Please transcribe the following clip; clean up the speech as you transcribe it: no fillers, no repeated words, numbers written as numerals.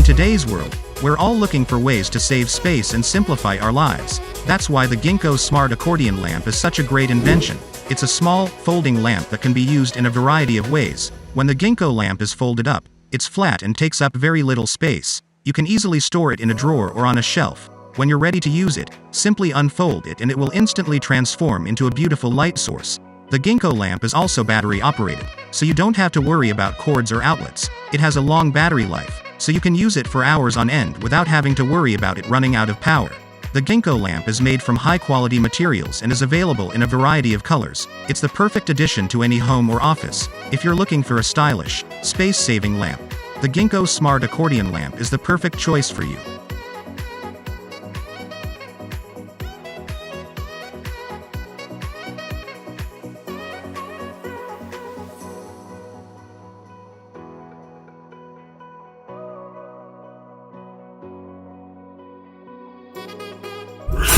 In today's world, we're all looking for ways to save space and simplify our lives. That's why the Gingko Smart Accordion lamp is such a great invention. It's a small, folding lamp that can be used in a variety of ways. When the Gingko lamp is folded up, it's flat and takes up very little space. You can easily store it in a drawer or on a shelf. When you're ready to use it, simply unfold it and it will instantly transform into a beautiful light source. The Gingko lamp is also battery operated, so you don't have to worry about cords or outlets. It has a long battery life, so you can use it for hours on end without having to worry about it running out of power. The Gingko lamp is made from high-quality materials and is available in a variety of colors. It's the perfect addition to any home or office. If you're looking for a stylish, space-saving lamp, the Gingko Smart Accordion lamp is the perfect choice for you.